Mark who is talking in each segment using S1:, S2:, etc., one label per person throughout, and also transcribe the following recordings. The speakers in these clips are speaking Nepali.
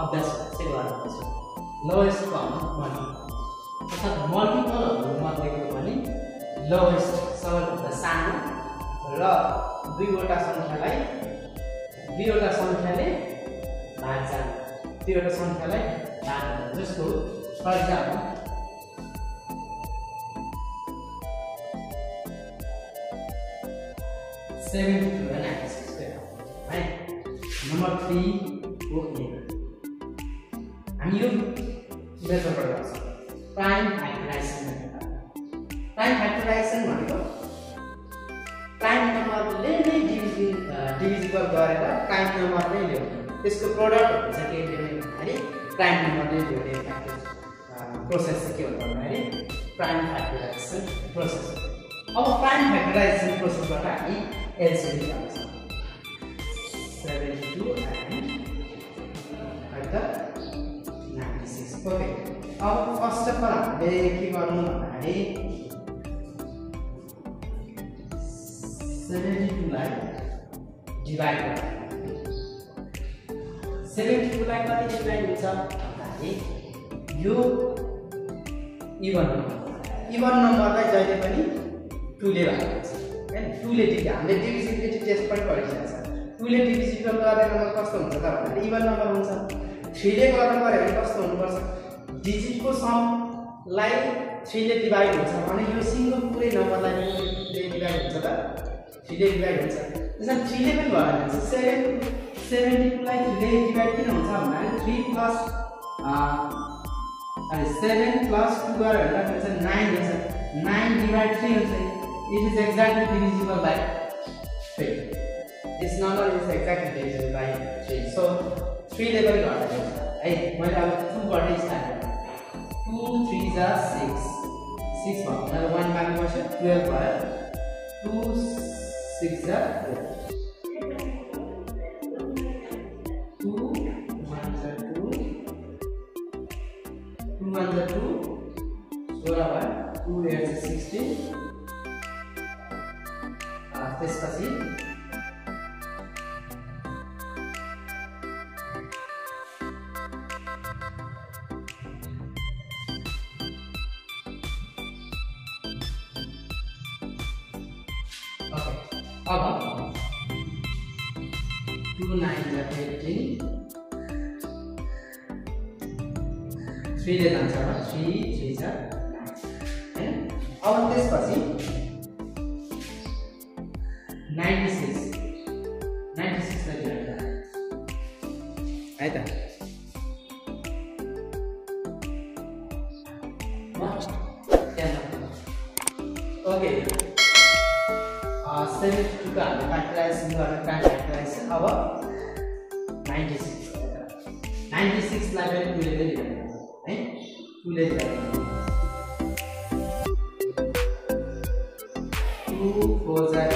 S1: अभ्यासलाई चाहिँ गर्नुपर्छ लोएस्ट कमन मल्टिपल अर्थात् मल्टिपलहरूमध्येको पनि लोएस्ट सबैभन्दा सानो र दुईवटा सङ्ख्याले भाग्छ दुईवटा सङ्ख्यालाई भाग्छ जस्तो for example 72 and 96 right? Number 3 को हामी यो मेथडबाट गर्छौँ prime factorisation method. Prime factorisation भनेको प्राइम नम्बरले नै डिभिजिबल गरेर प्राइम नम्बर नै ल्याउने त्यसको प्रोडक्ट हुन्छ के ल्याउने भन्दाखेरि प्राइम नम्बर नै ल्याउने प्रोसेस चाहिँ के हो भन्दाखेरि प्राइम फ्याक्टराइजेसन प्रोसेस। अब प्राइम फ्याक्टराइजेसन प्रोसेसबाट हामी LCM निकाल्छौँ 72 and 96 ओके। अब फर्स्ट अफ अल हामीले के गर्नु भन्दाखेरि 72 लाई डिवाइड गर्नु 72 लाई कति डिवाइड हुन्छ भन्दाखेरि यो इभन नम्बरलाई जहिले पनि 2 ले भाग गर्छ हैन 2 ले डिभिजन हामीले डिभिजिबिलिटी टेस्ट पनि गरिसकेका छौँ 2 ले डिभिजिबल गर्ने नम्बर कस्तो हुन्छ त भन्दाखेरि इभन नम्बर हुन्छ 3 ले गर्नु पर्यो भने कस्तो हुनुपर्छ डिजिटको समलाई 3 ले डिवाइड हुन्छ भने यो सिंगल पुरै नम्बरलाई ले डिवाइड हुन्छ त 3 ले डिवाइड हुन्छ त्यसैले 3 ले पनि भएन 72 लाई 3 ले डिवाइड किन हुन्छ भन्दाखेरि 3 प्लस 7 प्लस 2 गरेर हुन्छ 9 हुन्छ 9 डिवाइड 3 हुन्छ it is exactly divisible by 3 this number is exactly divisible by 3 so 3 ले पनि गर्दा हुन्छ है मैले अब 2 बाट स्टार्ट गरेँ 2 3 are 6 6 भयो 1 बाँकी बस्यो 12 भयो 2 6 are 12 2 1 are 2 2 1 are 2 16 भयो 2 8 are 16 त्यसपछि अब 2 9 18 3 ले जान्छ र 3 3 छ हैन अब त्यसपछि 96 लाई डिवाइड है त ओके 72 का हामीले फ्याक्टराइजेसन गर्ने प्राइम फ्याक्टराइजेसन अब 96 लाई पनि 2 ले डिवाइड है 2 ले डिवाइड 2 4 are 8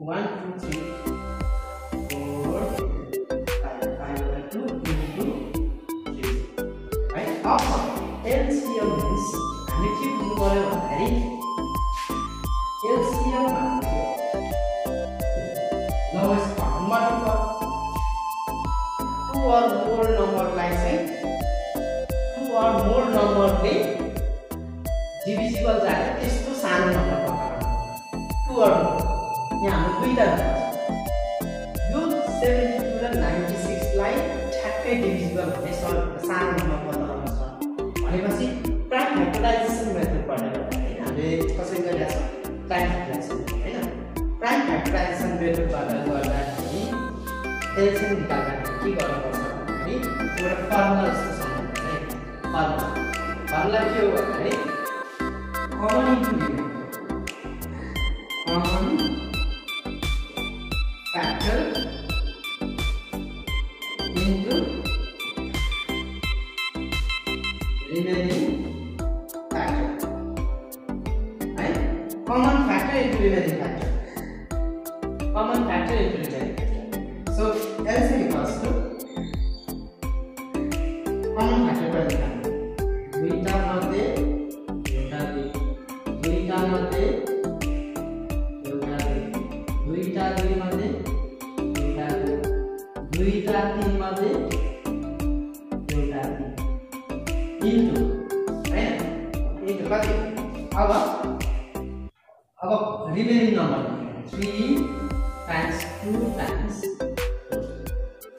S1: 1 2 3 4 5 2 into 3 right अब LCM means हामी के बुझ्नु पर्यो भन्दाखेरि LCM भनेको lowest common multiple two or more numberलाई चाहिँ two or more numberले divisible जाने त्यस्तो सानो नम्बर पक्का two or more यहाँ हाम्रो दुईटा नम्बर यो 72 र 96 लाई ठ्याक्कै divisible हुने सानो नम्बर पत्ता लगाउन छ भनेपछि प्राइम फ्याक्टराइजेसन मेथडबाट हामीले कसरी गरिरहेका छौं प्राइम फ्याक्टराइजेसन हैन प्राइम फ्याक्टराइजेसन मेथडबाट गर्दाखेरि एलसीएम निकाल्दाखेरि के गर्नुपर्छ भन्दाखेरि एउटा फर्मुला जस्तो छ है फर्मुला के हो भन्दाखेरि common into common factor into remaining factor है common factor into remaining factor common factor into remaining factor. So LCM equals to common factor पर निकाल्नु दुईटा मध्ये एउटा दुईटा मध्ये एउटा दुईटा दुई मध्ये एउटा दुईटा तीन मध्ये एउटा इन्टु हैन इन्टु कति अब रिमेनिङ नम्बर 3 times 2 times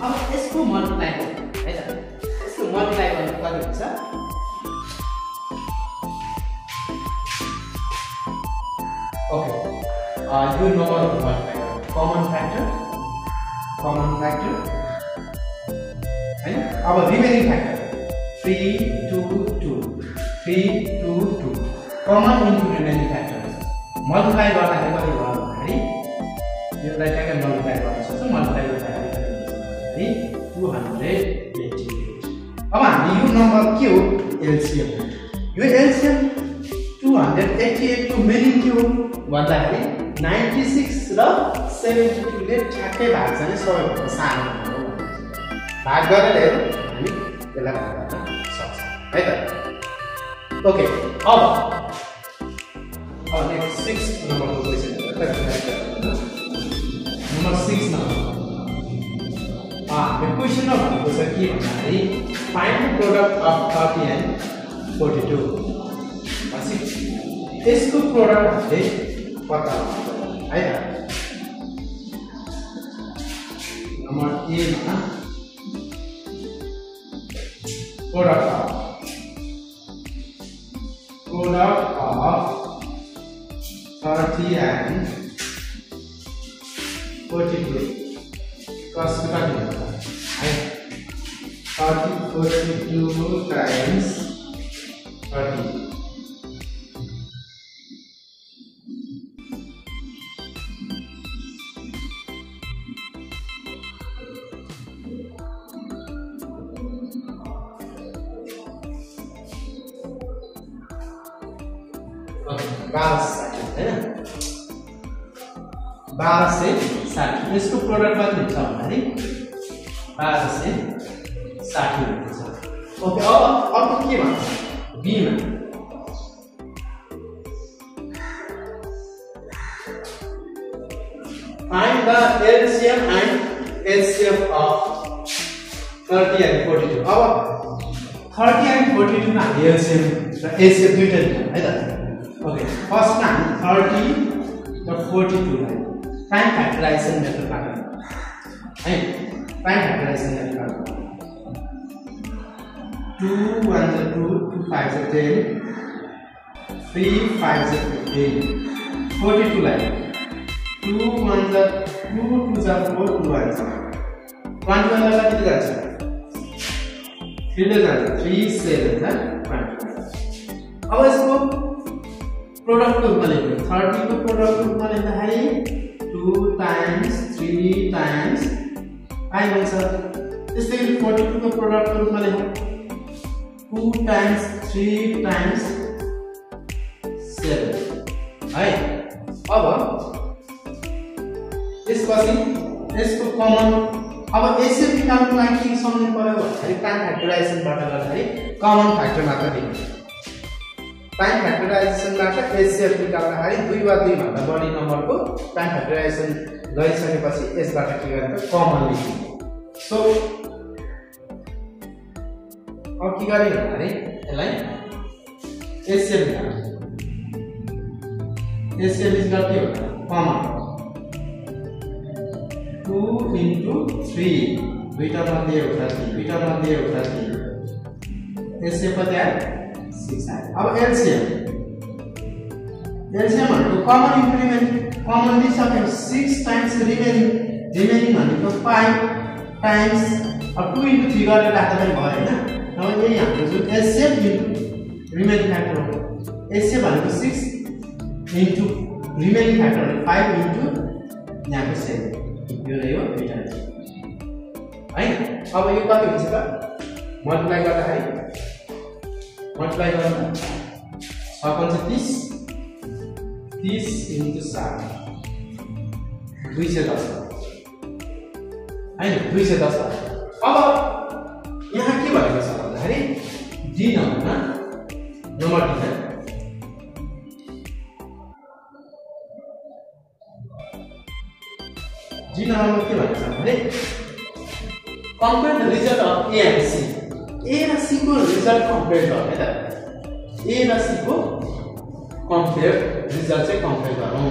S1: अब यसको मल्टिप्लाई गर्नु है त यसको मल्टिप्लाई गर्नु कति हुन्छ ओके यो नम्बर मल्टिप्लाई गर्नु कमन फ्याक्टर हैन अब remaining factor 3 2 2 3 2 2 common into remaining factor multiply गर्दाखेरि कति भयो भन्दाखेरि यसलाई ट्याक्कै मल्टिप्लाई गर्न सक्छौं मल्टिप्लाई गर्दाखेरि 288 अब हामी यो नम्बर के हो एलसीएम यो एलसीएम 288 को मिनिङ के हो भन्दाखेरि 96 र 72 ले ठ्याक्कै भाग चाहिँ सबैभन्दा सानो नम्बर हो भाग गरेर हामी यसलाई भाग गर्न सक्छौं है त ओके अब next 6 number को question number 6 number the question of भनेको छ के भन्दाखेरि find the product of 30 and 42 पछि यसको प्रोडक्ट हामीले पत्ता लगाउनु है त नम्बर 1 मा प्रोडक्ट of 30 and 42 कसको कति हुन्छ है 30 42 times 30 12 से 60 इसको प्रोडक्ट कति हुन्छ भन्दाखेरि 12 से 60 हुन्छ ओके अब अर्को के भन्छ बी मा find the LCM and HCF of 30 and 42 अब 30 and 42 मा LCM र HCF दुईटा दिन्छ है त ओके फर्स्ट मा 30 र 42 लाई प्राइम फ्याक्टराइजेसन मेथडबाट है प्राइम फ्याक्टराइजेसन मेथडबाट 2 1 2 2 5 10 3 5 15 42 लाई 2 1 2 2 4 2 1 1 लाई कति जान्छ 3 ले जान्छ 3 7 1 अब यसको प्रोडक्ट को रूपमा लेख्नु 30 को प्रोडक्ट को रूपमा लेख्दाखेरि 2 times 3 times 5 हुन्छ त्यसै गरी 42 को प्रोडक्ट को रूपमा लेखौं 2 times 3 times 7 है अब त्यसपछि यसको कमन अब एचसीएफ निकाल्नुको लागि के सम्झनु पर्यो भन्दाखेरि टाइम फ्याक्टराइजेसनबाट गर्दाखेरि कमन फ्याक्टर मात्र दिनु टाइम फ्याक्टराइजेसनबाट एचसीएफ निकाल्दाखेरि 2 वा 2 भन्दा बढी नम्बरको टाइम फ्याक्टराइजेसन गरिसकेपछि यसबाट के गर्ने त कमन लेख्नु सो अब के गर्ने भन्दाखेरि यसलाई एचसीएफ निकाल्नु एचसीएफ इज इक्वल के हो कमन 2 into 3 दुईटा मध्ये एउटा 3 दुईटा मध्ये एउटा 3 एचसीएफ कति आयो 6 आयो अब एलसीएम भनेको कमन इन्क्रिमेन्ट कमन लिइसक्यो 6 टाइम्स रिमेनिङ भनेको 5 टाइम्स अब 2 into 3 गरेर राख्दा पनि भयो हैन अब यही हाम्रो जुन एचसीएफ रिमेनिङ फ्याक्टर हो एचसीएफ भनेको 6 into रिमेनिङ फ्याक्टर 5 into यहाँको 7 यो नै हो दुईटा हैन अब यो कति हुन्छ त मल्टिप्लाई गर्दाखेरि मल्टिप्लाई गर्दा 6 30 into 7 210 हैन 210 अब यहाँ के भनेको छ भन्दाखेरि डी नम्बरमा नम्बर दिन्छ डी नम्बरमा के भनेको छ भने compare the result of A and C A र C को रिजल्ट कम्पेयर गर्ने त A र C को कम्पेयर रिजल्ट चाहिँ कम्पेयर गरौँ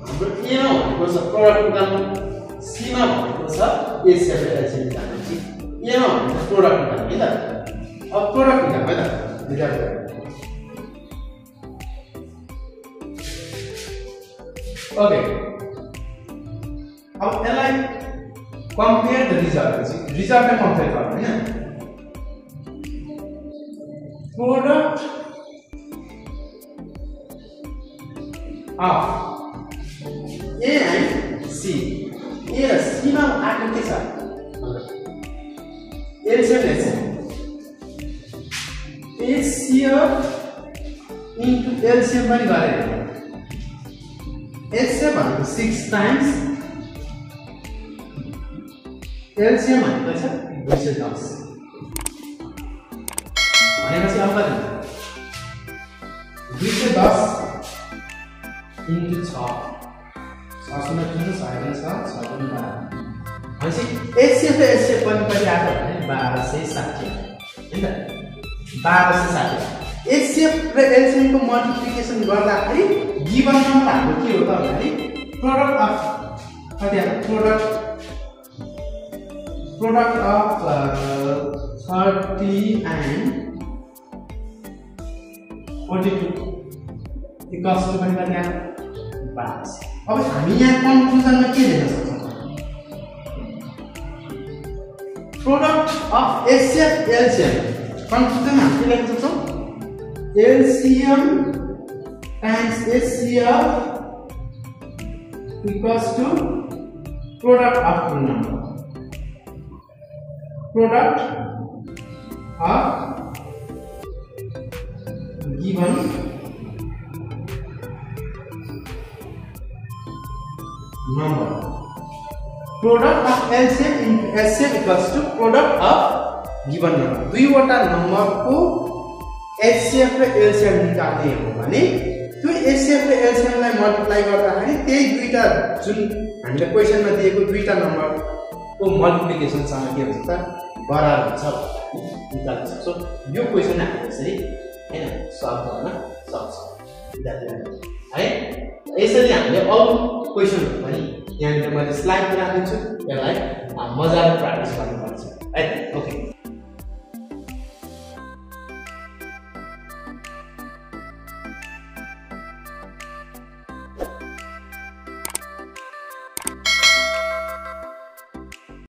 S1: हाम्रो A मा भनेको छ प्रोडक्ट निकाल्नु C मा भनेको छ एचसीएफ र एलसीएम निकाल्नु A मा भनेको प्रोडक्ट निकाल्नु है त अब प्रोडक्ट निकाल्नु है त रिजल्ट ओके अब यसलाई compare the result result में compare करना है ना product of A and C A र C मा आएको के छ LCM HCF into LCM पनि गरेर HCF भनेको 6 times LCM भनेको छ 210 भनेपछि अब कति 210 into 6 6 किन 6 भनेपछि HCF र HCF पनि कति आएको भने 1260 हैन 1260 HCF र LCM को मल्टिप्लिकेसन गर्दाखेरि गिवन नम्बर हाम्रो के हो त भन्दाखेरि प्रोडक्ट अफ कति आयो product of 30 and 42 equals to पनि कति आयो 12 अब हामी यहाँ कन्क्लुजनमा के लेख्न सक्छौं product of HCF LCM कन्क्लुजनमा हामी के लेख्न सक्छौं LCM times HCF equals to product of two number product of given number product of LCM into HCF equals to product of given number दुईवटा नम्बरको HCF र LCM निकाल्ने हो भने त्यो HCF र LCM लाई मल्टिप्लाई गर्दाखेरि त्यही दुईटा जुन हामीले क्वेशनमा दिएको दुईटा नम्बर को मल्टिप्लिकेसन सँग के हुन्छ त बराबर हुन्छ निकाल्न सक्छौं यो क्वेशन हामीले यसरी हैन सल्भ गर्न सक्छौं विद्यार्थीहरु है यसरी हामीले अरु क्वेशनहरु पनि यहाँ मैले स्लाइडमा राख्दिन्छु यसलाई मजाले प्र्याक्टिस गर्नुपर्छ है ओके